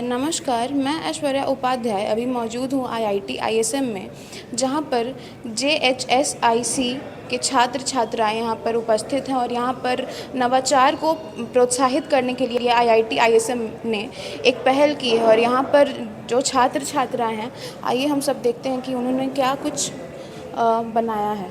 नमस्कार, मैं ऐश्वर्या उपाध्याय अभी मौजूद हूँ आईआईटी आईएसएम में, जहाँ पर जेएचएसआईसी के छात्र छात्राएं यहाँ पर उपस्थित हैं और यहाँ पर नवाचार को प्रोत्साहित करने के लिए आईआईटी आईएसएम ने एक पहल की है। और यहाँ पर जो छात्र छात्राएं हैं, आइए हम सब देखते हैं कि उन्होंने क्या कुछ बनाया है।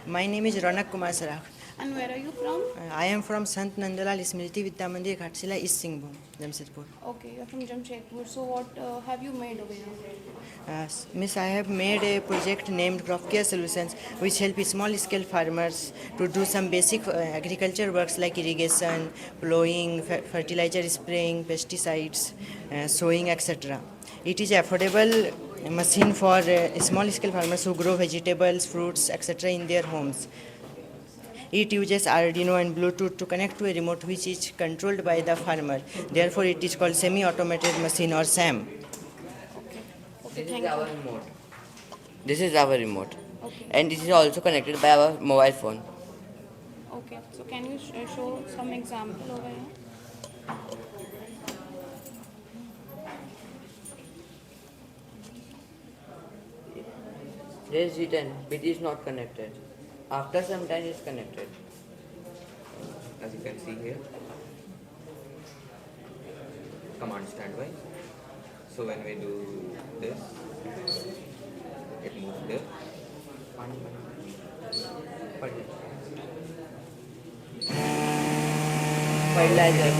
My name is Ronak Kumar Saraf. And where are you from? I am from Sant Nandalal Smriti Vidya Mandir, Ghatsila, East Singhbhum, Jamshedpur. Okay, you're from Jamshedpur. So what have you made over here? Miss, I have made a project named Crop Care Solutions, which help small-scale farmers to do some basic agriculture works like irrigation, plowing, fertilizer spraying, pesticides, sowing, etc. It is affordable machine for small-scale farmers who grow vegetables, fruits, etc. in their homes. It uses Arduino and Bluetooth to connect to a remote which is controlled by the farmer. Therefore, it is called semi-automated machine or SAM. Okay, This thank is our you. remote. This is our remote. Okay. And this is also connected by our mobile phone. Okay, so can you show some example over here? There is written, it is not connected. After some time it's connected. As you can see here, command standby. So when we do this, it moves there. Fertilizer.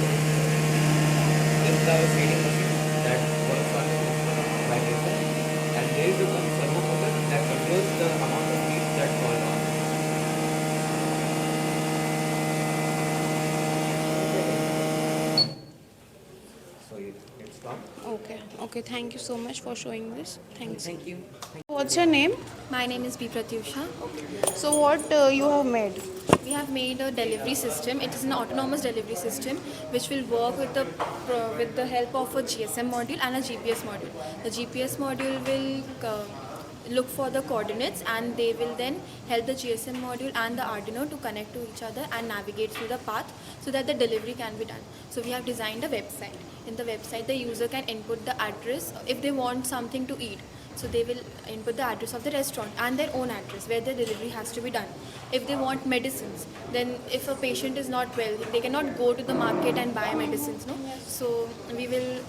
This is our feeding machine that works on vibration, and there is a servo motor that controls the amount of feed that falls on. So it stops. Okay, thank you so much for showing this. Thanks. Thank you. What's your name? My name is B. Pratyusha. So what you have made? We have made a delivery system. It is an autonomous delivery system which will work with the help of a GSM module and a GPS module. The GPS module will look for the coordinates, and they will then help the GSM module and the Arduino to connect to each other and navigate through the path so that the delivery can be done. So we have designed a website. In the website, the user can input the address if they want something to eat. So they will input the address of the restaurant and their own address where the delivery has to be done. If they want medicines, then if a patient is not well, they cannot go to the market and buy medicines, no? So we will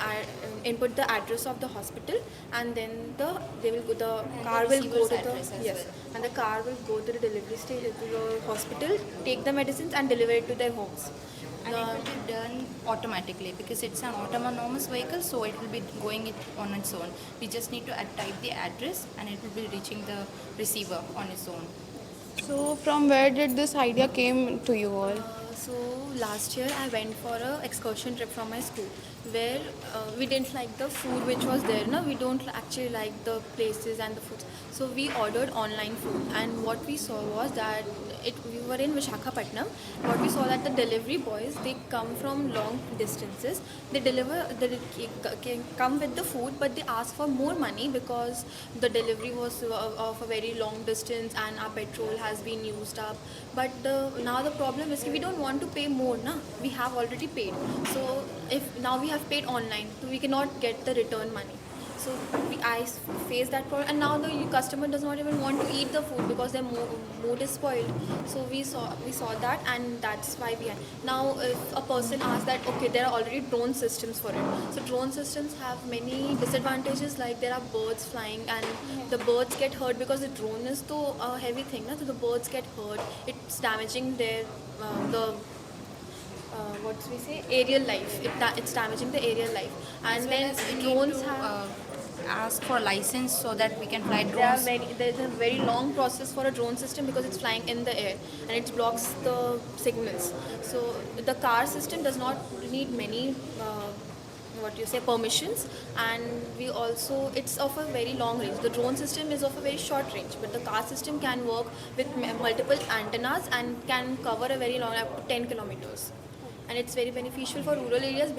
input the address of the hospital, and then the car will go to the and the car will go to the delivery station to the hospital, take the medicines and deliver it to their homes. And it will be done automatically because it's an autonomous vehicle, so it will be going it on its own. We just need to type the address and it will be reaching the receiver on its own. So from where did this idea came to you all? So last year I went for a excursion trip from my school where we didn't like the food which was there. No, we don't actually like the places and the foods. So we ordered online food, and what we saw was that we were in Vishakhapatnam. What we saw that the delivery boys, they come from long distances. They come with the food, but they ask for more money because the delivery was of a very long distance and our petrol has been used up. But now the problem is we don't want to pay more, na? We have already paid. So if now we have paid online, so we cannot get the return money. So I face that problem, and now the customer does not even want to eat the food because their mood is spoiled. So we saw that, and that's why we now if a person asks that, okay, there are already drone systems for it. So drone systems have many disadvantages, like there are birds flying and the birds get hurt because the drone is so heavy thing, na? So the birds get hurt. It's damaging their what do we say, aerial life. It's damaging the aerial life. And As well then as we need drones to, have ask for license so that we can fly there's drones. a very long process for a drone system because it's flying in the air and it blocks the signals. So the car system does not need many permissions, and we also, it's of a very long range. The drone system is of a very short range, but the car system can work with multiple antennas and can cover a very long, up to 10 kilometers. And it's very beneficial for rural areas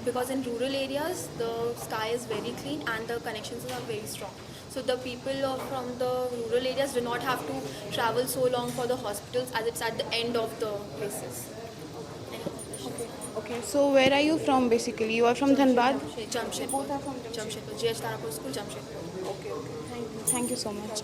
because in rural areas the sky is very clean and the connections are very strong. So the people from the rural areas do not have to travel so long for the hospitals, as it's at the end of the places. Okay, so where are you from basically? You are from Dhanbad? Jamshedpur. Jamshedpur. JH Tarapur School, Jamshedpur. Okay, okay. Thank you so much.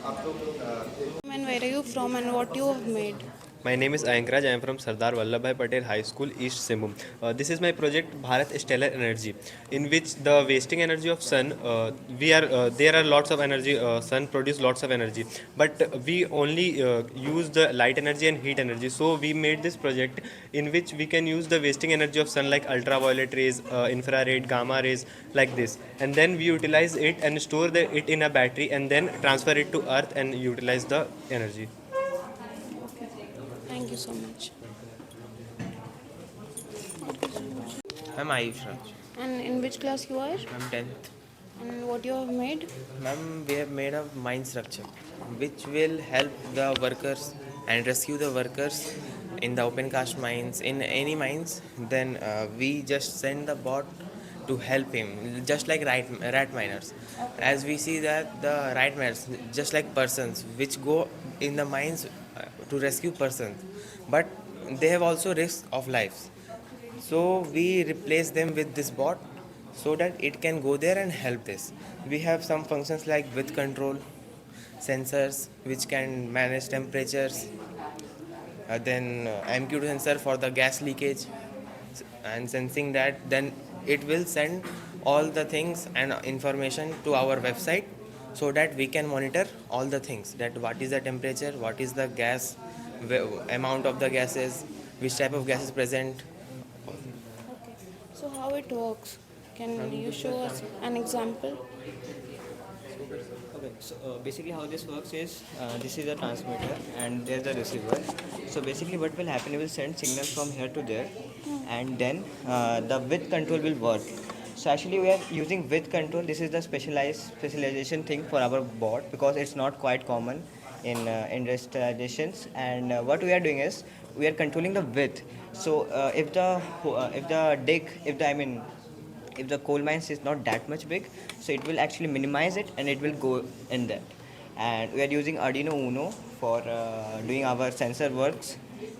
And where are you from and what you have made? My name is Ayankraj. I am from Sardar Vallabhbhai Patel High School, East Simbhum. This is my project Bharat Stellar Energy, in which the wasting energy of sun, there are lots of energy. Sun produce lots of energy, but we only use the light energy and heat energy. So we made this project in which we can use the wasting energy of sun like ultraviolet rays, infrared, gamma rays, like this, and then we utilize it and store it in a battery and then transfer it to earth and utilize the energy. Thank you so much. I'm Ayush Raj. And in which class you are? I'm 10th. And what you have made? Ma'am, we have made a mine structure which will help the workers and rescue the workers in the open cast mines, in any mines. Then we just send the bot to help him, just like rat miners. As we see that the rat miners, just like persons, which go in the mines to rescue persons, but they have also risk of lives. So we replace them with this bot so that it can go there and help this. We have some functions like with control, sensors which can manage temperatures, then MQ sensor for the gas leakage, and sensing that, then it will send all the things and information to our website so that we can monitor all the things, that what is the temperature, what is the gas, amount of the gases, which type of gas is present. Okay. So how it works? Can you show us an example? Okay, so basically how this works is this is a transmitter and there's a receiver. So basically what will happen, you will send signal from here to there, and then the width control will work. So actually we are using width control. This is the specialization thing for our bot because it's not quite common in industrializations. And what we are doing is we are controlling the width. So if the coal mines is not that much big, so it will actually minimize it and it will go in there. And we are using Arduino Uno for doing our sensor works.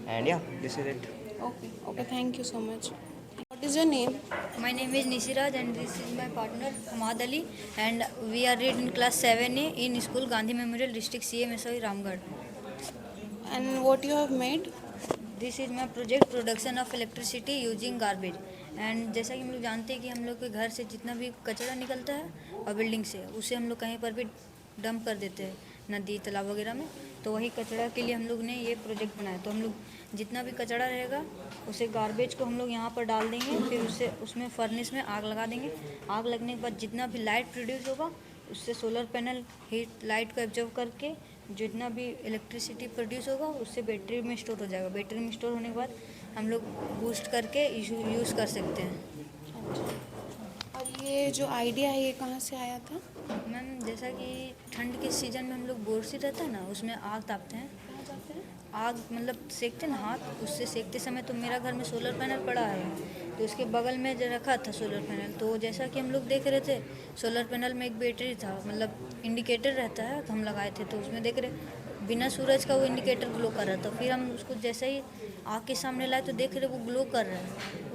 And yeah, this is it. Okay, okay, thank you so much. What is your name? My name is Nisiraj and this is my partner Hamad Ali, and we are read in class 7A in school Gandhi Memorial District CMSOI Ramgarh. And what you have made? This is my project production of electricity using garbage. And जैसा कि हम लोग जानते हैं कि हम लोग के घर से जितना भी कचरा निकलता है और बिल्डिंग से, उसे हम लोग कहीं पर भी डंप कर देते हैं, नदी तालाब वगैरह में. तो वही कचरा के लिए हम लोग ने ये प्रोजेक्ट बनाया. तो हम लोग जितना भी कचरा रहेगा उसे गार्बेज को हम लोग यहाँ पर डाल देंगे, फिर उसमें फर्नेस में आग लगा देंगे. आग लगने के बाद जितना भी लाइट प्रोड्यूस होगा उससे सोलर पैनल हीट लाइट को एब्जॉर्व करके जितना भी इलेक्ट्रिसिटी प्रोड्यूस होगा उससे बैटरी में स्टोर हो जाएगा. बैटरी में स्टोर होने के बाद हम लोग बूस्ट करके यूज़ कर सकते हैं. और ये जो आइडिया है ये कहाँ से आया था? मैम जैसा कि ठंड के सीज़न में हम लोग बोरसी रहता है ना, उसमें आग तापते हैं. आग मतलब सेकते हैं ना हाथ, उससे सेकते समय तो मेरा घर में सोलर पैनल पड़ा है, तो उसके बगल में जो रखा था सोलर पैनल, तो जैसा कि हम लोग देख रहे थे सोलर पैनल में एक बैटरी था, मतलब इंडिकेटर रहता है, तो हम लगाए थे. तो उसमें देख रहे बिना सूरज का वो इंडिकेटर ग्लो कर रहा था. फिर हम उसको जैसे ही आग के सामने लाए तो देख रहे वो ग्लो कर रहा है.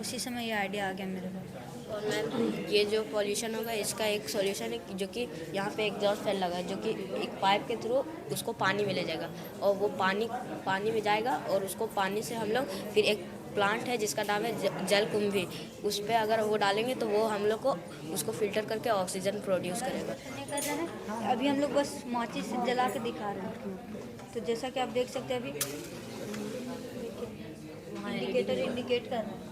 उसी समय ये आइडिया आ गया मेरे को. और मैम ये जो पॉल्यूशन होगा इसका एक सॉल्यूशन है जो कि यहाँ पे एग्जॉस्ट फैन लगा है, जो कि एक पाइप के थ्रू उसको पानी में ले जाएगा और वो पानी में जाएगा और उसको पानी से हम लोग फिर एक प्लांट है जिसका नाम है जल कुंभी, उस पर अगर वो डालेंगे तो वो हम लोग को उसको फिल्टर करके ऑक्सीजन प्रोड्यूस करेगा. कर रहे हैं अभी हम लोग बस माचिस से जला के दिखा रहे हैं. तो जैसा कि आप देख सकते हैं अभी इंडिकेटर इंडिकेट कर रहा है.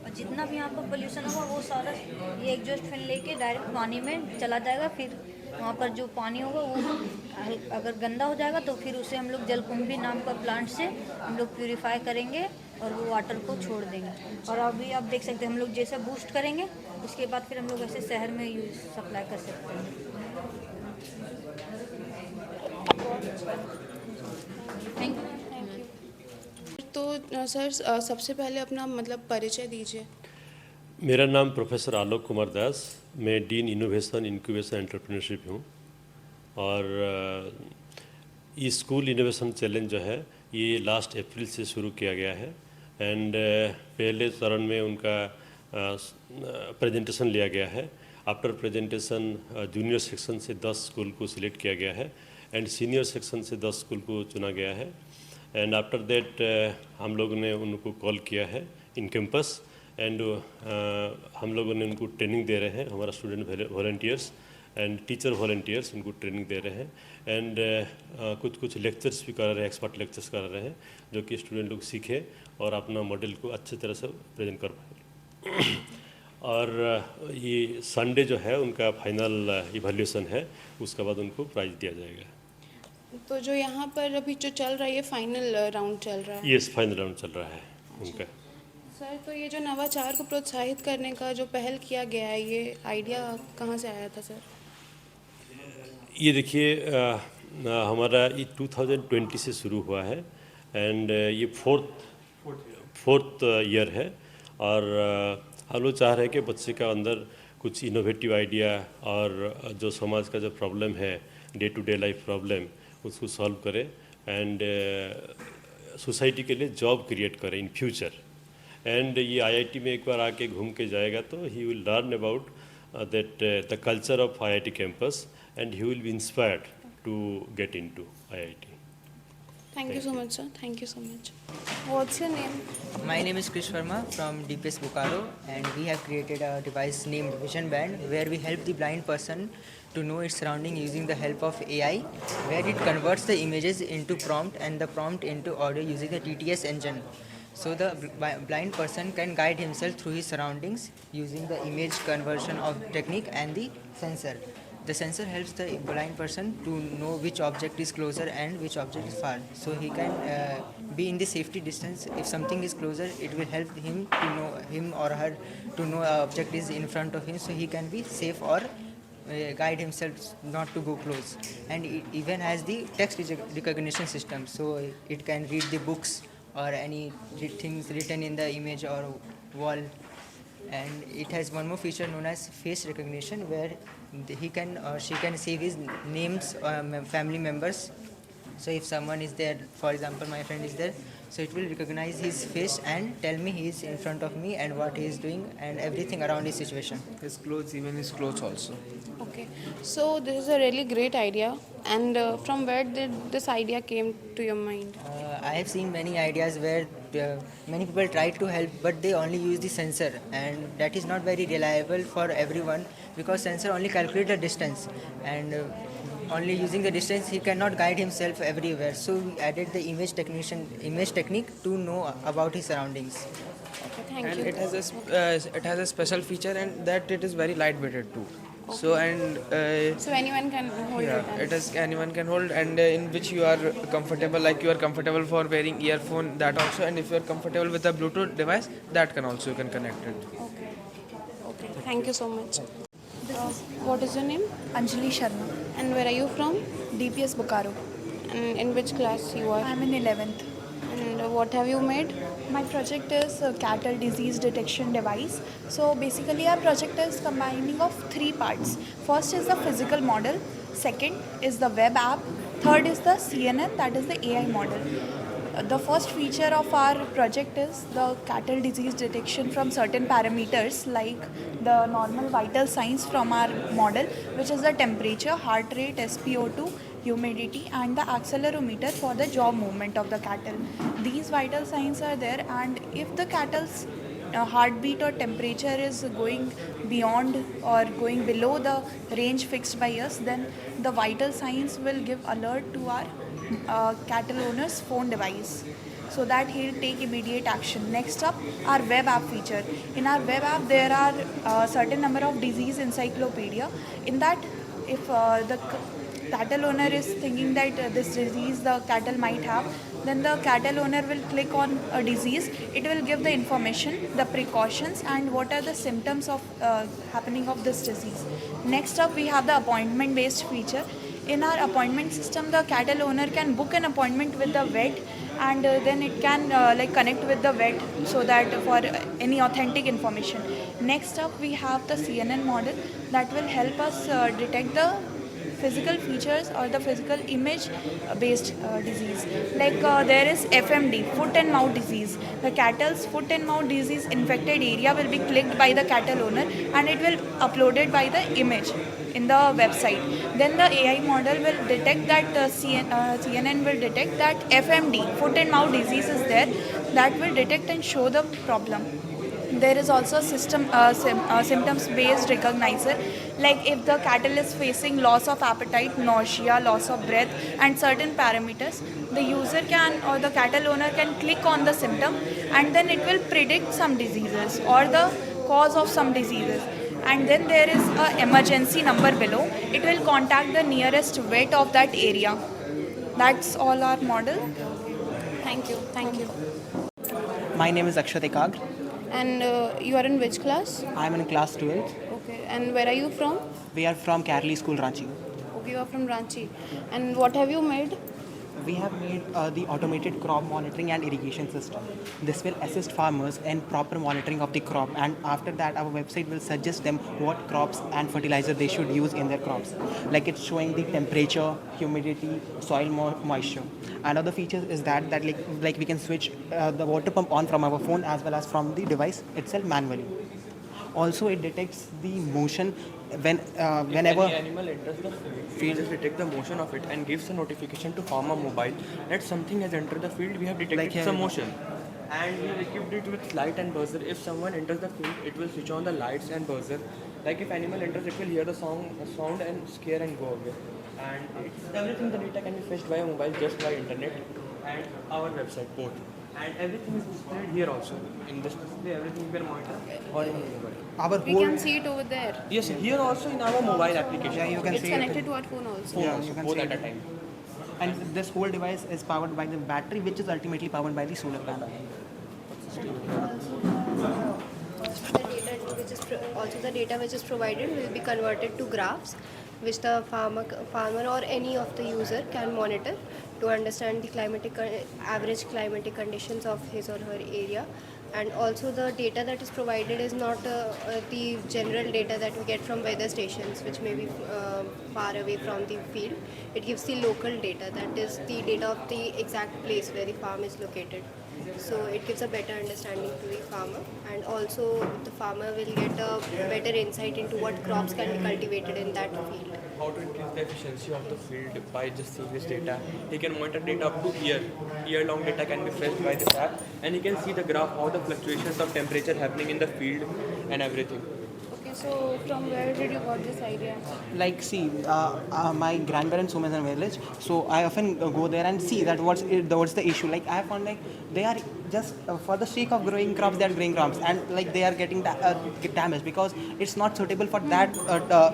और जितना भी यहाँ पर पोल्यूशन होगा वो सारा ये एग्जॉस्ट फैन लेके डायरेक्ट पानी में चला जाएगा. फिर वहाँ पर जो पानी होगा वो अगर गंदा हो जाएगा तो फिर उसे हम लोग जलकुंभी नाम का प्लांट से हम लोग प्यूरीफाई करेंगे और वो वाटर को छोड़ देंगे. और अभी आप देख सकते हैं हम लोग जैसे बूस्ट करेंगे उसके बाद फिर हम लोग ऐसे शहर में यूज सप्लाई कर सकते हैं. Thank you. तो सर सबसे पहले अपना मतलब परिचय दीजिए. मेरा नाम प्रोफेसर आलोक कुमार दास, मैं डीन इनोवेशन इंक्यूबेशन एंटरप्रेन्योरशिप हूँ. और ये स्कूल इनोवेशन चैलेंज जो है ये लास्ट अप्रैल से शुरू किया गया है एंड पहले चरण में उनका प्रेजेंटेशन लिया गया है. आफ्टर प्रेजेंटेशन जूनियर सेक्शन से 10 स्कूल को सिलेक्ट किया गया है एंड सीनियर सेक्शन से 10 स्कूल को चुना गया है. एंड आफ्टर दैट हम लोगों ने उनको कॉल किया है इन कैंपस एंड हम लोगों ने उनको ट्रेनिंग दे रहे हैं. हमारा student volunteers and teacher volunteers उनको ट्रेनिंग दे रहे हैं एंड कुछ लेक्चर्स भी कर रहे हैं, एक्सपर्ट लेक्चर्स कर रहे हैं जो कि स्टूडेंट लोग सीखें और अपना मॉडल को अच्छे तरह से प्रेजेंट कर पाए. और ये संडे जो है उनका फाइनल इवैल्यूएशन है, उसके बाद उनको प्राइज़ दिया जाएगा. तो जो यहाँ पर अभी जो चल रहा है ये फाइनल राउंड चल रहा है? यस, फाइनल राउंड चल रहा है उनका. सर, तो ये जो नवाचार को प्रोत्साहित करने का जो पहल किया गया है, ये आइडिया कहाँ से आया था सर? ये देखिए हमारा ये 2020 से शुरू हुआ है एंड ये फोर्थ ईयर है और हम लोग चाह रहे हैं कि बच्चे का अंदर कुछ इनोवेटिव आइडिया और जो समाज का जो प्रॉब्लम है, day to day life problem, उसको सॉल्व करें एंड सोसाइटी के लिए जॉब क्रिएट करें इन फ्यूचर. एंड ये आईआईटी में एक बार आके घूम के जाएगा तो he will learn about that the culture of IIT campus and he will be inspired to get into IIT. Thank you so much, sir. Thank you so much. What's your name? My name is Krish Verma from DPS Bokaro, and we have created a device named Vision Band where we help the blind person to know its surrounding using the help of AI, where it converts the images into prompt and the prompt into audio using the TTS engine. So the blind person can guide himself through his surroundings using the image conversion of technique and the sensor. The sensor helps the blind person to know which object is closer and which object is far. So he can be in the safety distance. If something is closer, it will help him to know, him or her to know an object is in front of him, so he can be safe or guide himself not to go close. And it even has the text recognition system, so it can read the books or any things written in the image or wall. And it has one more feature known as face recognition, where he can or she can save his names, family members. So if someone is there, for example my friend is there, so it will recognize his face and tell me he is in front of me and what he is doing and everything around his situation. His clothes, even his clothes also. Okay, so this is a really great idea. And from where did this idea came to your mind? I have seen many ideas where many people try to help, but they only use the sensor, and that is not very reliable for everyone because sensor only calculate the distance, and only using the distance he cannot guide himself everywhere. So we added the image technique to know about his surroundings. Okay, thank And you. it has a special feature, and that it is very lightweighted too. Okay. So so anyone can hold it. anyone can hold, and in which you are comfortable, like you are comfortable for wearing earphone, that also, and if you are comfortable with a Bluetooth device, that can also you can connect it. Okay. Okay. Thank you so much. What is your name? Anjali Sharma. And where are you from? DPS Bokaro. And in which class you are? I'm in 11th. And what have you made? My project is a cattle disease detection device. So basically our project is combining of three parts. First is the physical model, second is the web app, third is the CNN, that is the AI model. The first feature of our project is the cattle disease detection from certain parameters like the normal vital signs from our model, which is the temperature, heart rate, SpO2, humidity and the accelerometer for the jaw movement of the cattle. These vital signs are there, and if the cattle's heartbeat or temperature is going beyond or going below the range fixed by us, then the vital signs will give alert to our cattle owner's phone device, so that he'll take immediate action. Next up, our web app feature. In our web app, there are a certain number of disease encyclopedia. In that, if the cattle owner is thinking that this disease the cattle might have, then the cattle owner will click on a disease. It will give the information, the precautions and what are the symptoms of happening of this disease. Next up, we have the appointment based feature. In our appointment system, the cattle owner can book an appointment with the vet, and then it can connect with the vet, so that for any authentic information. Next up, we have the CNN model that will help us detect the physical features or the physical image based disease. Like there is FMD, foot and mouth disease. The cattle's foot and mouth disease infected area will be clicked by the cattle owner and it will uploaded by the image in the website. Then the AI model will detect that CNN will detect that FMD, foot and mouth disease is there, that will detect and show the problem. There is also symptoms based recognizer, like if the cattle is facing loss of appetite, nausea, loss of breath and certain parameters, the user can or the cattle owner can click on the symptom and then it will predict some diseases or the cause of some diseases. And then there is a emergency number below. It will contact the nearest vet of that area. That's all our model. Thank you. Thank you. My name is Akshat Ekagr. And you are in which class? I am in class 12th. Okay. And where are you from? We are from Kerali School, Ranchi. Okay, you are from Ranchi. And what have you made? We have made the automated crop monitoring and irrigation system. This will assist farmers in proper monitoring of the crop, and after that our website will suggest them what crops and fertilizer they should use in their crops. Like it's showing the temperature, humidity, soil moisture. Another feature is that like we can switch the water pump on from our phone as well as from the device itself manually. Also, it detects the motion whenever any animal enters the field, just detect the motion of it and gives a notification to farmer mobile that something has entered the field. We have detected some motion, and we have equipped it with light and buzzer. If someone enters the field, it will switch on the lights and buzzer. Like if animal enters, it will hear the sound and scare and go away. And everything, the data can be fetched via mobile just by internet and our website both. And everything is displayed here also. In this display, everything will monitor or in mobile. We can see it over there. Yes, here also in our mobile application. Yeah, you can It's see connected it. to our phone also. Yeah, you can both see at a it. time. And this whole device is powered by the battery, which is ultimately powered by the solar panel. The data which is provided will be converted to graphs, which the farmer or any of the user can monitor to understand the average climatic conditions of his or her area. And also the data that is provided is not the general data that we get from weather stations, which may be far away from the field. It gives the local data, that is the data of the exact place where the farm is located. So it gives a better understanding to the farmer, and also the farmer will get a better insight into what crops can be cultivated in that field. How to increase the efficiency of the field by just seeing this data. He can monitor data up to year-long data can be fetched by this app, and he can see the graph, how the fluctuations of temperature happening in the field and everything. Okay, so from where did you got this idea? Like, see, my grandparents home is in a village, so I often go there and see that what's the issue. Like, I found like they are just for the sake of growing crops, they are growing crops, and like they are getting damaged because it's not suitable for that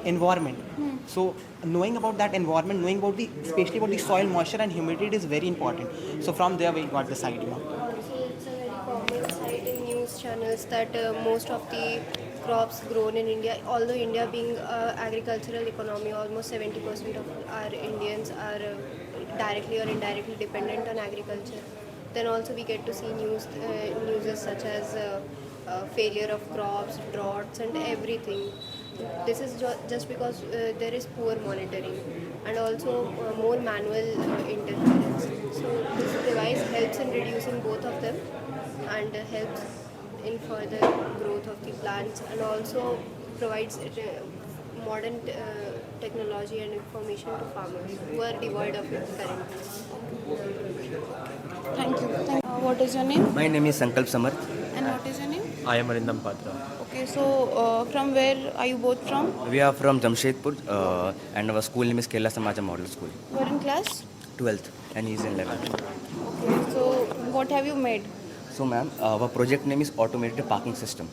environment. So knowing about that environment, knowing about especially about the soil moisture and humidity is very important. So from there we got this idea. Also, it's a very common sight in news channels that most of the crops grown in India, although India being agricultural economy, almost 70% of our Indians are directly or indirectly dependent on agriculture. Then also we get to see news such as failure of crops, droughts and everything. This is just because there is poor monitoring and also more manual interference. So this device helps in reducing both of them and helps in further growth of the plants, and also provides modern technology and information to farmers who are devoid of it currently. Thank you. What is your name? My name is Sankalp Samarth. And what is your name? I am Arindam Patra. Okay, so from where are you both from? We are from Jamshedpur and our school name is Kerala Samaja Model School. You are in class? 12th and he is in 11th. Okay, so what have you made? So ma'am, our project name is Automated Parking System.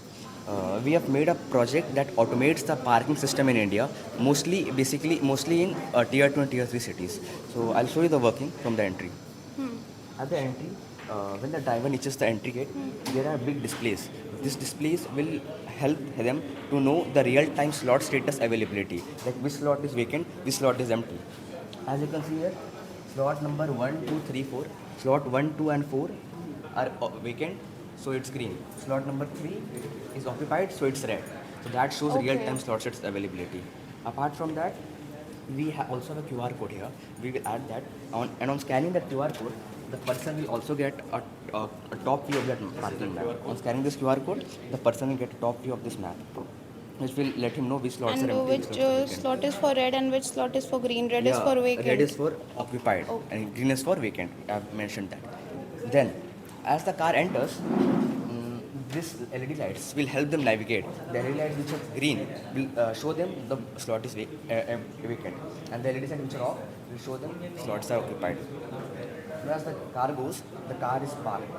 We have made a project that automates the parking system in India, mostly in tier 2 and tier 3 cities. So I'll show you the working from the entry. At the entry, when the driver reaches the entry gate, there are big displays. These displays will help them to know the real-time slot status availability, like which slot is vacant, which slot is empty. As you can see here, slot number 1, 2, 3, 4, slot 1, 2 and 4 are vacant, so it's green. Slot number 3 is occupied, so it's red. So that shows real-time slot status availability. Apart from that, we also have a QR code here. We will add that and on scanning that QR code, the person will also get a top view of that parking map. On scanning this QR code, the person will get a top view of this map, which will let him know which slots And are empty. which slot is for red and which slot is for green? Red is for vacant. Red is for occupied and green is for vacant. I've mentioned that. Then, as the car enters, this LED lights will help them navigate. The LED lights which are green will show them the slot is vacant, and the LED lights which are off will show them slots are occupied. Now, as the car goes, the car is parked.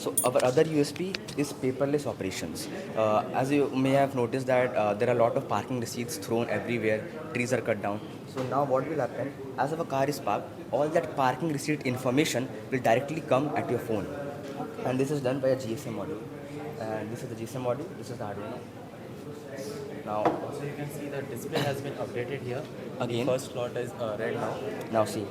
So our other USP is paperless operations. As you may have noticed that there are a lot of parking receipts thrown everywhere, trees are cut down. So now what will happen, as our car is parked, all that parking receipt information will directly come at your phone. And this is done by a GSM module. And this is the GSM module, this is the Arduino. Now, also you can see the display has been updated here. Again? The first slot is red now. Now see,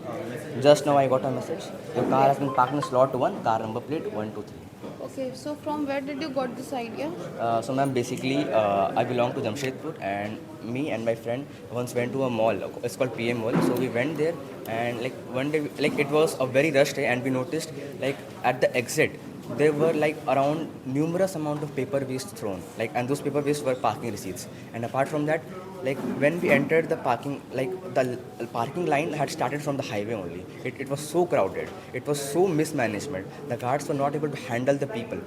just now I got a message. Your car has been parked in slot 1, car number plate 123. Okay, so from where did you got this idea? So ma'am, basically I belong to Jamshedpur, and me and my friend once went to a mall. It's called PM Mall. So we went there, and like one day, like it was a very rush day, and we noticed like at the exit there were like around numerous amount of paper waste thrown, like, and those paper waste were parking receipts. And apart from that, like when we entered the parking, like the parking line had started from the highway only. It was so crowded, it was so mismanagement. The guards were not able to handle the people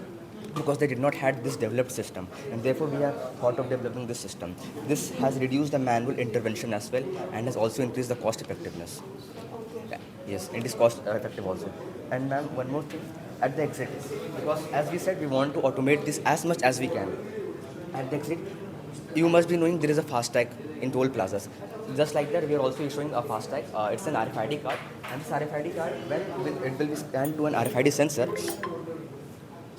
because they did not have this developed system, and therefore we have thought of developing this system. This has reduced the manual intervention as well, and has also increased the cost effectiveness. Yes, it is cost effective also. And ma'am, one more thing, at the exit, because as we said, we want to automate this as much as we can. At the exit, you must be knowing there is a FASTag in toll plazas. Just like that, we are also issuing a FASTag. It's an RFID card, and this RFID card, when it will be scanned to an RFID sensor,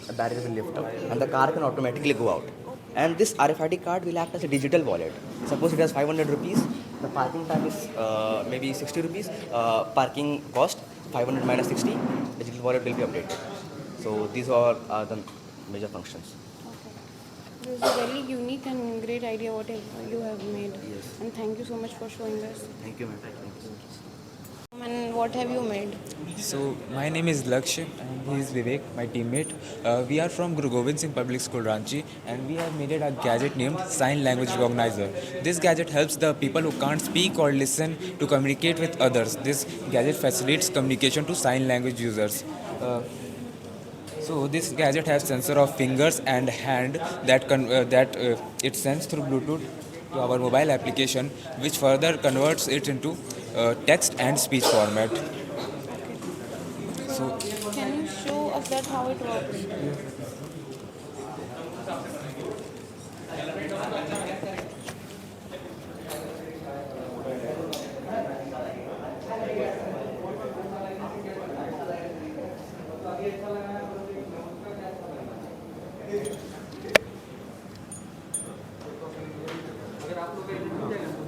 a barrier will lift up, and the car can automatically go out. And this RFID card will act as a digital wallet. Suppose it has 500 rupees, the parking time is maybe 60 rupees. Parking cost 500 minus 60, the digital wallet will be updated. So these are the major functions. This is a very unique and great idea what you have made. Yes. And thank you so much for showing us. Thank you, ma'am. Thank you. And what have you made? So my name is Lakshya and he is Vivek, my teammate. We are from Guru Gobind Singh Public School Ranchi, and we have made a gadget named Sign Language Recognizer. This gadget helps the people who can't speak or listen to communicate with others. This gadget facilitates communication to sign language users. So this gadget has sensor of fingers and hand that it sends through Bluetooth to our mobile application, which further converts it into text and speech format. So Can you show us that how it works?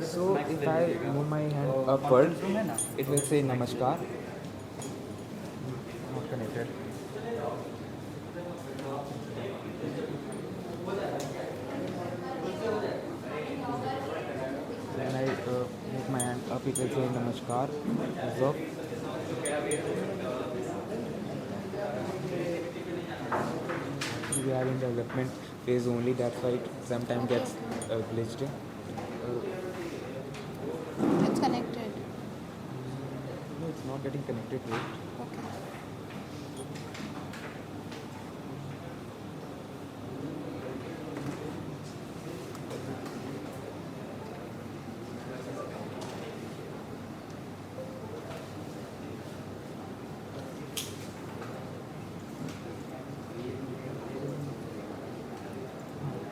So if I move my hand upward, it will say Namaskar. Not connected. When I move my hand up, it will say Namaskar. Observe. We are in development phase only, that's why it sometimes gets glitched. It's connected. No, it's not getting connected to it. Okay.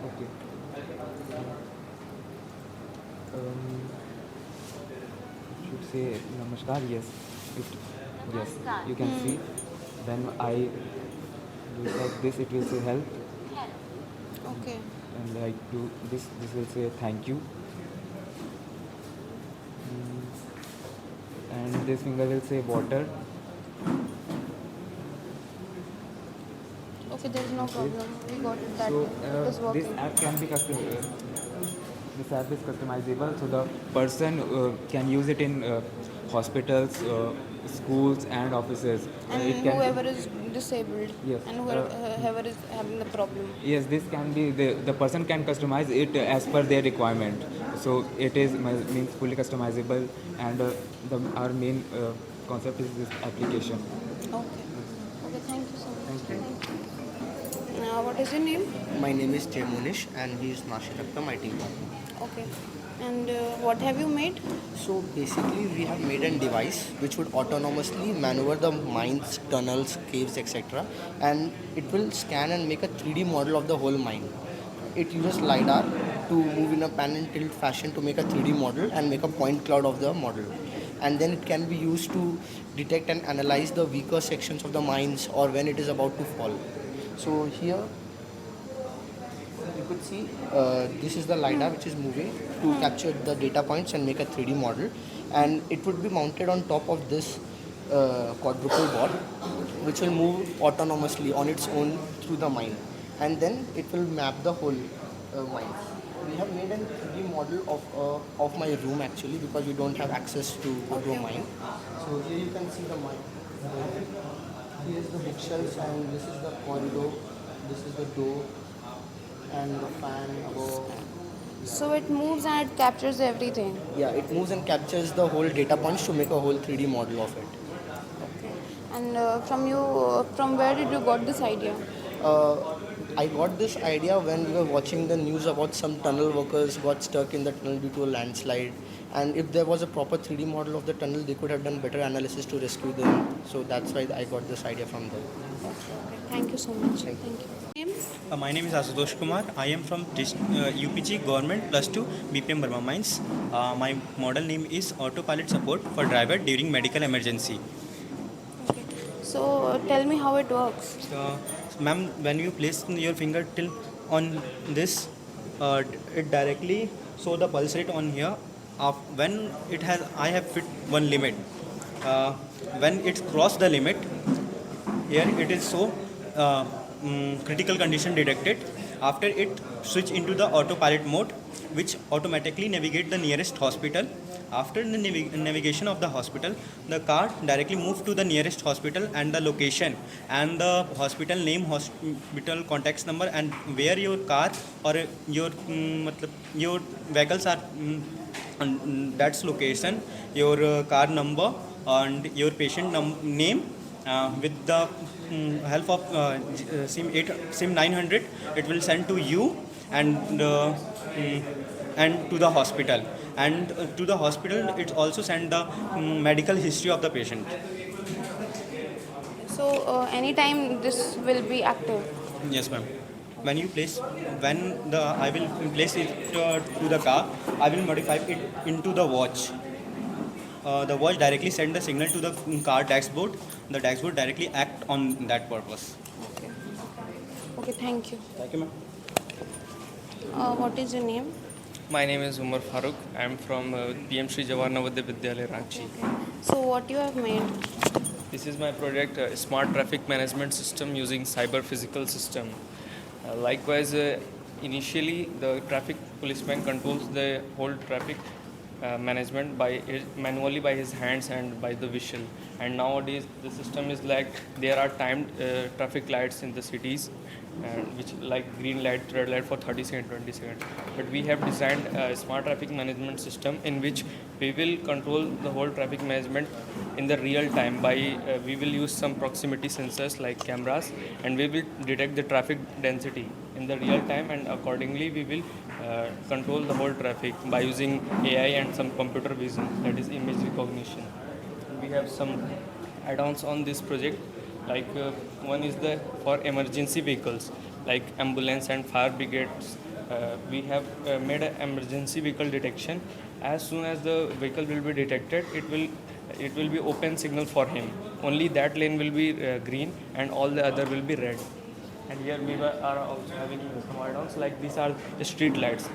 Okay. Should say Namaskar, yes. Yes, you can see. When I do like this, it will say help. Okay. And like do this will say thank you. And this finger will say water. Okay, there is no problem. We got it that So way. It is this working. app can be custom. this app is customizable, so the person can use it in hospitals, schools, and offices. And It can whoever is disabled Yes. and whoever is having the problem. Yes, this can be the person can customize it as per their requirement. So it is means fully customizable, and our main concept is this application. Okay. Okay, thank you so much. Thank you. What is your name? My name is Jay Munish and he is Nashir Akhtar, my team partner. Okay. And what have you made? So basically we have made a device which would autonomously maneuver the mines, tunnels, caves, etc. And it will scan and make a 3D model of the whole mine. It uses LiDAR to move in a pan and tilt fashion to make a 3D model and make a point cloud of the model. And then it can be used to detect and analyze the weaker sections of the mines or when it is about to fall. So here you could see this is the LiDAR which is moving to capture the data points and make a 3D model, and it would be mounted on top of this quadruple board which will move autonomously on its own through the mine, and then it will map the whole mine. We have made a 3D model of my room actually because we don't have access to go to a mine. So here you can see the mine. Here is the bookshelves and this is the corridor, this is the door and the fan above. So it moves and it captures everything. Yeah, it moves and captures the whole data points to make a whole 3D model of it. And from where did you got this idea? I got this idea when we were watching the news about some tunnel workers got stuck in the tunnel due to a landslide, and if there was a proper 3D model of the tunnel, they could have done better analysis to rescue them. So that's why I got this idea from them. Thank you so much. Thank you. Name? My name is Asutosh Kumar. I am from UPG Government Plus 2 BPM Burma Mines. My model name is Autopilot Support for Driver During Medical Emergency. So tell me how it works. Ma'am, when you place your finger till on this, it directly show the pulse rate on here. When I have fit one limit. When it's crossed the limit, here it is so critical condition detected. After it switch into the autopilot mode, which automatically navigate the nearest hospital. After the navigation of the hospital, the car directly move to the nearest hospital and the location and the hospital name, hospital contacts number, and where your car or your vehicles are, that's location, your car number and your patient name. With the help of SIM 900, it will send to you and to the hospital. And to the hospital, it also send the medical history of the patient. So anytime this will be active. Yes, ma'am. When I will place it to the car, I will modify it into the watch. The watch directly send the signal to the car dashboard. The dashboard directly act on that purpose. Okay, thank you. Thank you, ma'am. What is your name? My name is Umar Farooq. I am from PM Shri Jawahar Navodaya Vidyalaya, Ranchi. So what you have made? This is my project, Smart Traffic Management System using Cyber Physical System. Likewise, initially the traffic policeman controls the whole traffic management manually by his hands and by the whistle. And nowadays the system is like there are timed traffic lights in the cities, which like green light, red light for 30 seconds, 20 seconds. But we have designed a smart traffic management system in which we will control the whole traffic management in the real time by we will use some proximity sensors like cameras, and we will detect the traffic density in the real time, and accordingly we will control the whole traffic by using AI and some computer vision, that is image recognition. We have some add-ons on this project, like one is for emergency vehicles like ambulance and fire brigades. We have made an emergency vehicle detection. As soon as the vehicle will be detected, it will be open signal for him. Only that lane will be green and all the other will be red. And here we are also having some add-ons, like these are the street lights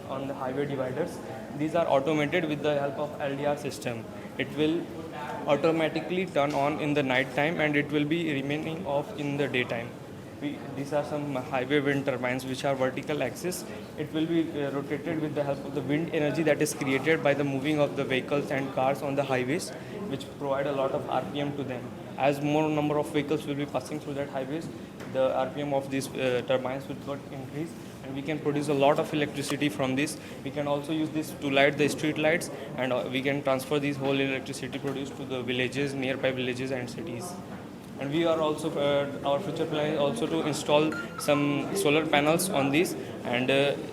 on the highway dividers. These are automated with the help of LDR system. It will automatically turn on in the night time and it will be remaining off in the daytime. These are some highway wind turbines which are vertical axis. It will be rotated with the help of the wind energy that is created by the moving of the vehicles and cars on the highways, which provide a lot of RPM to them. As more number of vehicles will be passing through that highways, the RPM of these turbines will got increased, and we can produce a lot of electricity from this. We can also use this to light the street lights, and we can transfer this whole electricity produced to the villages, nearby villages and cities. And we are also, our future plan is also to install some solar panels on these and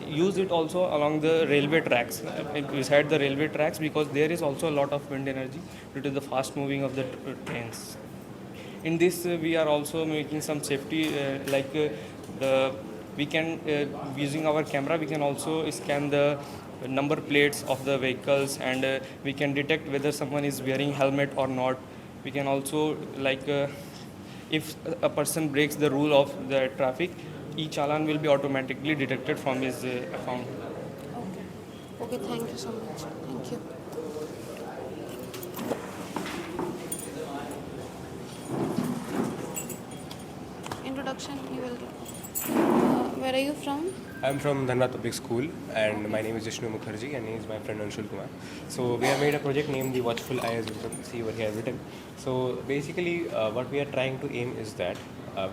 use it also along the railway tracks, beside the railway tracks, because there is also a lot of wind energy due to the fast moving of the trains. In this, we are also making some safety, we can, using our camera, we can also scan the number plates of the vehicles, and we can detect whether someone is wearing helmet or not. We can also, if a person breaks the rule of the traffic, e-challan will be automatically detected from his account. Okay, thank you so much. Thank you. Introduction you will get. Where are you from? I'm from Dhanbad Public School, and my name is Jishnu Mukherjee, and he is my friend Anshul Kumar. So we have made a project named the Watchful Eye, as you can see over here written. So basically, what we are trying to aim is that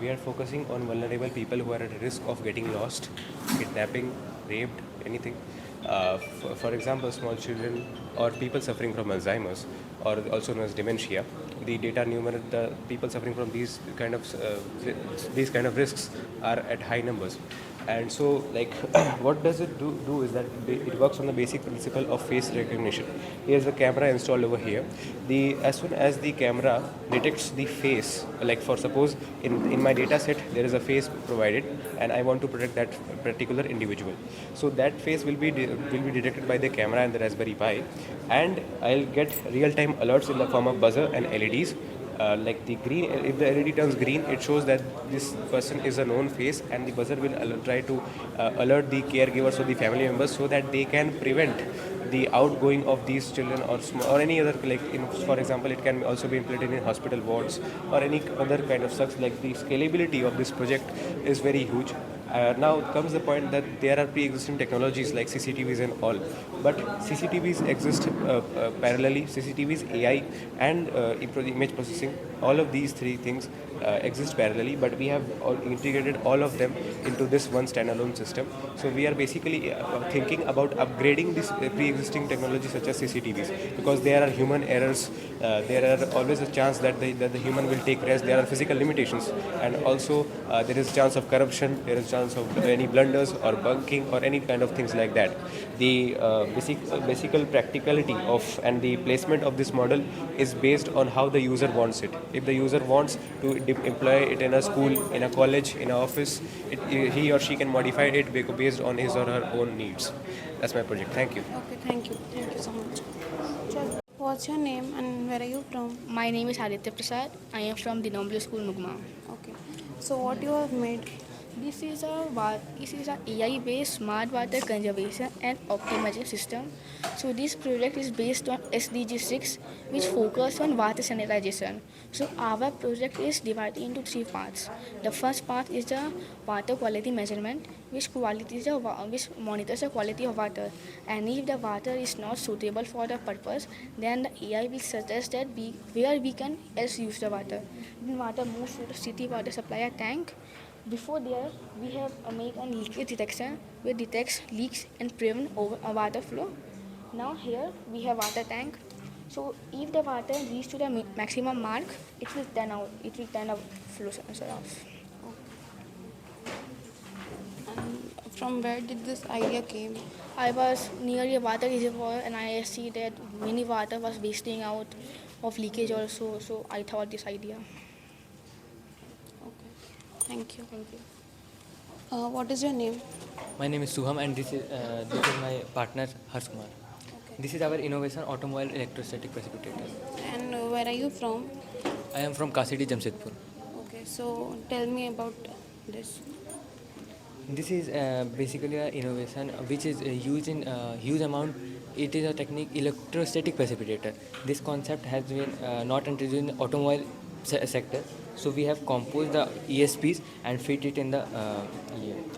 we are focusing on vulnerable people who are at risk of getting lost, kidnapping, raped, anything. For example, small children or people suffering from Alzheimer's, or also known as dementia. The data numerate the people suffering from these kind of risks are at high numbers. And so, what does it do is that it works on the basic principle of face recognition. Here's a camera installed over here. As soon as the camera detects the face, like for suppose in my data set there is a face provided, and I want to protect that particular individual. So that face will be detected by the camera and the Raspberry Pi, and I'll get real-time alerts in the form of buzzer and LEDs. Like the green, if the LED turns green, it shows that this person is a known face, and the buzzer will try to alert the caregivers or the family members so that they can prevent the outgoing of these children or any other, for example, it can also be implemented in hospital wards or any other kind of such. Like the scalability of this project is very huge. Now comes the point that there are pre-existing technologies like CCTVs and all, but CCTVs exist parallelly. CCTVs, AI, and image processing, all of these three things exist parallelly, but we have integrated all of them into this one standalone system. So we are basically thinking about upgrading this pre-existing technology such as CCTVs, because there are human errors, there are always a chance that the human will take rest, there are physical limitations, and also there is chance of corruption, there is chance of any blunders or bunking or any kind of things like that. The basic practicality of and the placement of this model is based on how the user wants it. If the user wants to employ it in a school, in a college, in an office, he or she can modify it based on his or her own needs. That's my project. Thank you. Okay, thank you. Thank you so much. Chal. What's your name and where are you from? My name is Aditya Prasad. I am from the Noble School, Nugma. Okay. So what you have made? This is a AI-based smart water conservation and optimization system. So this project is based on SDG 6, which focus on water sanitization. So our project is divided into 3 parts. The first part is the water quality measurement, which monitors the quality of water. And if the water is not suitable for the purpose, then the AI will suggest that where we can else use the water. Then water moves to the city water supplier tank. Before there, we have made a leakage detection, which detects leaks and prevent water flow. Now here we have water tank. So if the water reaches to the maximum mark, it will turn out. It will turn off flow sensor off. And from where did this idea came? I was near a water reservoir, and I see that many water was wasting out of leakage also. So I thought this idea. Thank you. Thank you. What is your name? My name is Suham, and this is my partner Harsh Kumar. This is our innovation automobile electrostatic precipitator. And where are you from? I am from Kasidi, Jamshedpur. Okay, so tell me about this. This is basically an innovation which is used in huge amount. It is a technique electrostatic precipitator. This concept has been not introduced in automobile sector. So we have composed the ESPs and fit it in the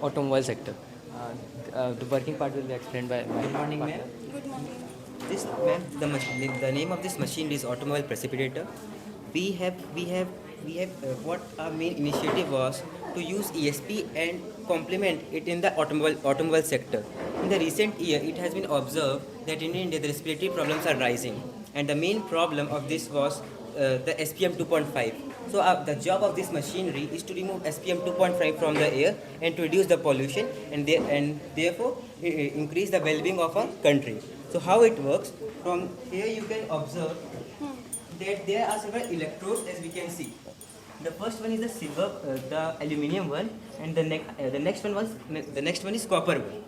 automobile sector. The working part will be explained by my Good morning, ma'am. partner. Good morning. This, ma'am, the name of this machine is automobile precipitator. We have what our main initiative was to use ESP and complement it in the automobile sector. In the recent year, it has been observed that in India the respiratory problems are rising, and the main problem of this was the SPM 2.5. So the job of this machinery is to remove SPM 2.5 from the air and to reduce the pollution and therefore increase the well-being of our country. So how it works? From here you can observe that there are several electrodes, as we can see. The first one is the silver, the aluminium one, and the next one is copper one.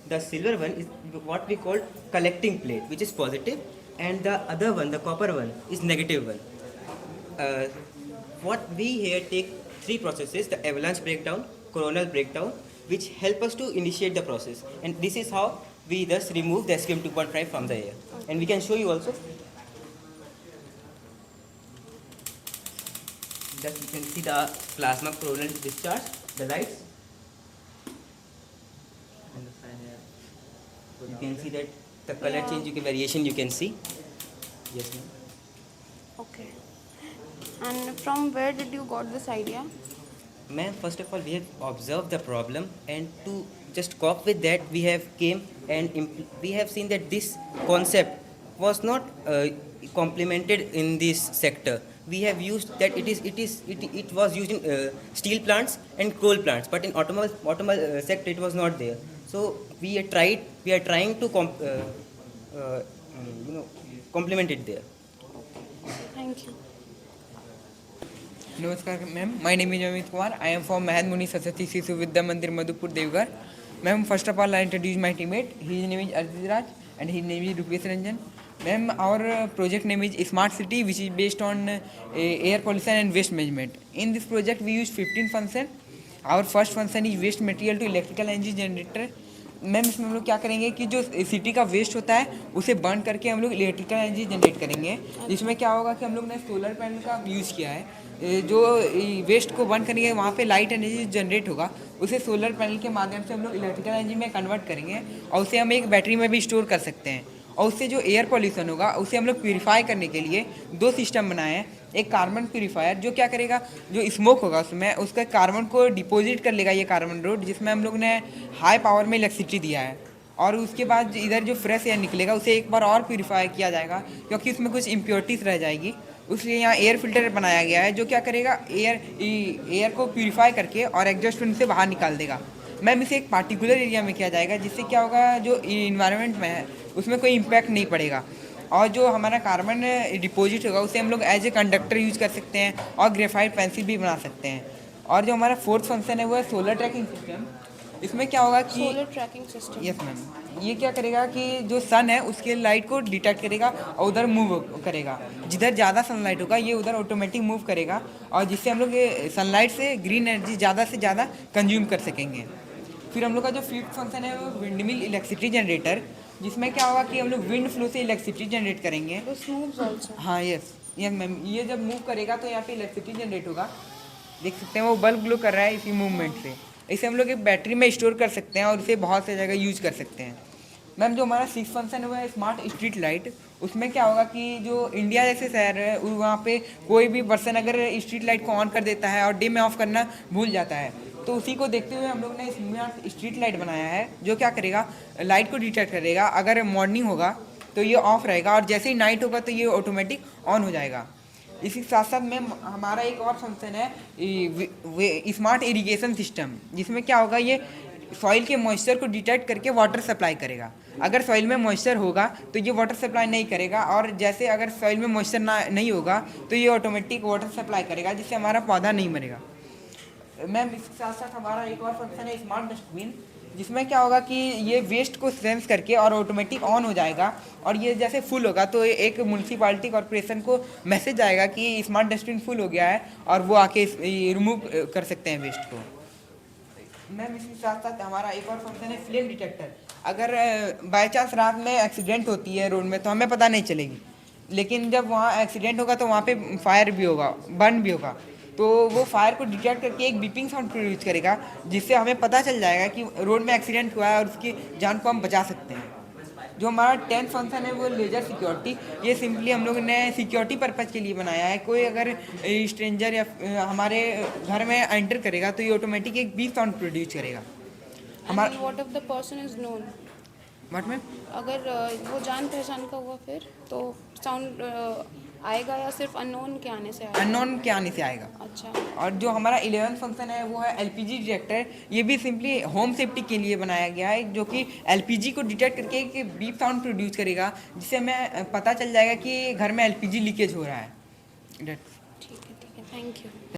The silver one is what we call collecting plate, which is positive, and the other one, the copper one, is negative one. What we here take three processes: the avalanche breakdown, coronal breakdown, which help us to initiate the process, and this is how we thus remove the SPM 2.5 from the air. And we can show you also. Just you can see the plasma coronal discharge, the lights. And the sign here. You can see that the color change, variation you can see. Yes, ma'am. Okay. And from where did you got this idea? Ma'am, first of all, we have observed the problem, and to just cope with that, we have came and we have seen that this concept was not complemented in this sector. We have used that it was used in steel plants and coal plants, but in automobile sector it was not there. So we are trying to complement it there. Thank you. Namaskar, ma'am. My name is Amit Kumar. I am from Mahad Muni Saraswati Sishu Vidya Mandir, Madhupur, Devgar. Ma'am, first of all, I introduce my teammate. His name is Arjit Raj and his name is Rupesh Ranjan. Ma'am, our project name is Smart City, which is based on air pollution and waste management. In this project, we use 15 functions. Our first function is waste material to electrical energy generator. Ma'am इसमें हम लोग क्या करेंगे कि जो city का waste होता है उसे बर्न करके हम लोग इलेक्ट्रिकल एनर्जी जनरेट करेंगे, जिसमें क्या होगा कि हम लोग ने सोलर पैनल का यूज़ किया है। जो वेस्ट को बर्न करेंगे वहाँ पे लाइट एनर्जी जनरेट होगा, उसे सोलर पैनल के माध्यम से हम लोग इलेक्ट्रिकल एनर्जी में कन्वर्ट करेंगे और उसे हम एक बैटरी में भी स्टोर कर सकते हैं। और उससे जो एयर पॉल्यूशन होगा उसे हम लोग प्यूरीफाई करने के लिए दो सिस्टम बनाए हैं। एक कार्बन प्यूरीफायर जो क्या करेगा, जो स्मोक होगा उसमें उसका कार्बन को डिपॉजिट कर लेगा, ये कार्बन रोड, जिसमें हम लोग ने हाई पावर में इलेक्ट्रिसिटी दिया है। और उसके बाद इधर जो फ्रेश एयर निकलेगा उसे एक बार और प्यूरीफाई किया जाएगा, क्योंकि उसमें कुछ इम्प्योरिटीज़ रह जाएगी। उसलिए यहाँ एयर फिल्टर बनाया गया है जो क्या करेगा, एयर को प्यूरीफाई करके और एग्जॉस्ट फैन से बाहर निकाल देगा। मैम इसे एक पार्टिकुलर एरिया में किया जाएगा, जिससे क्या होगा जो इन्वायरमेंट में है उसमें कोई इम्पैक्ट नहीं पड़ेगा। और जो हमारा कार्बन डिपॉजिट होगा उसे हम लोग एज ए कंडक्टर यूज़ कर सकते हैं और ग्रेफाइट पेंसिल भी बना सकते हैं। और जो हमारा फोर्थ फंक्शन है वो है सोलर ट्रैकिंग सिस्टम। इसमें क्या होगा कि solar tracking system, yes ma'am, ये क्या करेगा कि जो सन है उसके लाइट को डिटेक्ट करेगा और उधर मूव करेगा। जिधर ज़्यादा सनलाइट होगा ये उधर ऑटोमेटिक मूव करेगा, और जिससे हम लोग सनलाइट से ग्रीन एनर्जी ज़्यादा से ज़्यादा कंज्यूम कर सकेंगे। फिर हम लोग का जो फिफ्थ फंक्शन है वो विंडमिल इलेक्ट्रिसिटी जनरेटर, जिसमें क्या होगा कि हम लोग विंड फ्लो से इलेक्ट्रिसिटी जनरेट करेंगे। हाँ यस मैम, ये जब मूव करेगा तो यहाँ पे इलेक्ट्रिसिटी जनरेट होगा। देख सकते हैं वो बल्ब ग्लो कर रहा है इसी मूवमेंट से। इसे हम लोग एक बैटरी में स्टोर कर सकते हैं और इसे बहुत से जगह यूज कर सकते हैं। मैम जो हमारा सिक्स फंक्शन है वो है स्मार्ट स्ट्रीट लाइट। उसमें क्या होगा कि जो इंडिया जैसे शहर है वहाँ पे कोई भी पर्सन अगर स्ट्रीट लाइट को ऑन कर देता है और डे में ऑफ करना भूल जाता है, तो उसी को देखते हुए हम लोग ने स्मार्ट स्ट्रीट लाइट बनाया है जो क्या करेगा, लाइट को डिटेक्ट करेगा। अगर मॉर्निंग होगा तो ये ऑफ रहेगा और जैसे ही नाइट होगा तो ये ऑटोमेटिक ऑन हो जाएगा। इसी के साथ साथ में हमारा एक और फंक्शन है स्मार्ट इरिगेशन सिस्टम, जिसमें क्या होगा ये सॉइल के मॉइस्चर को डिटेक्ट करके वाटर सप्लाई करेगा। अगर सॉइल में मॉइस्चर होगा तो ये वाटर सप्लाई नहीं करेगा, और जैसे अगर सॉइल में मॉइस्चर नहीं होगा तो ये ऑटोमेटिक वाटर सप्लाई करेगा, जिससे हमारा पौधा नहीं मरेगा। मैम इसके साथ साथ हमारा एक और फंक्शन है स्मार्ट डस्टबिन, जिसमें क्या होगा कि ये वेस्ट को सेंस करके और ऑटोमेटिक ऑन हो जाएगा, और ये जैसे फुल होगा तो एक म्यूनसिपालिटी कॉर्पोरेशन को मैसेज आएगा कि स्मार्ट डस्टबिन फुल हो गया है और वो आके रिमूव कर सकते हैं वेस्ट को। मैम इसके साथ साथ हमारा एक और फंक्शन है फ्लेम डिटेक्टर। अगर बाय चांस रात में एक्सीडेंट होती है रोड में तो हमें पता नहीं चलेगी, लेकिन जब वहाँ एक्सीडेंट होगा तो वहाँ पे फायर भी होगा, बर्न भी होगा, तो वो फायर को डिटेक्ट करके एक बीपिंग साउंड प्रोड्यूस करेगा, जिससे हमें पता चल जाएगा कि रोड में एक्सीडेंट हुआ है और उसकी जान को हम बचा सकते हैं। जो हमारा 10th फंक्शन है वो लेजर सिक्योरिटी, ये सिंपली हम लोग ने सिक्योरिटी पर्पज़ के लिए बनाया है। कोई अगर स्ट्रेंजर या हमारे घर में एंटर करेगा तो ये ऑटोमेटिक एक बीप साउंड प्रोड्यूस करेगा। हमारा what if the person is known, what में अगर वो जान पहचान का हुआ फिर तो साउंड आएगा या सिर्फ अननोन के आने से आएगा? अननोन के आने से आएगा। अच्छा। और जो हमारा 11th फंक्शन है वो है एलपीजी डिटेक्टर, ये भी सिंपली होम सेफ्टी के लिए बनाया गया है, जो कि एलपीजी को डिटेक्ट करके एक बीप साउंड प्रोड्यूस करेगा, जिससे हमें पता चल जाएगा कि घर में एलपीजी लीकेज हो रहा है। ठीक है, थैंक यू।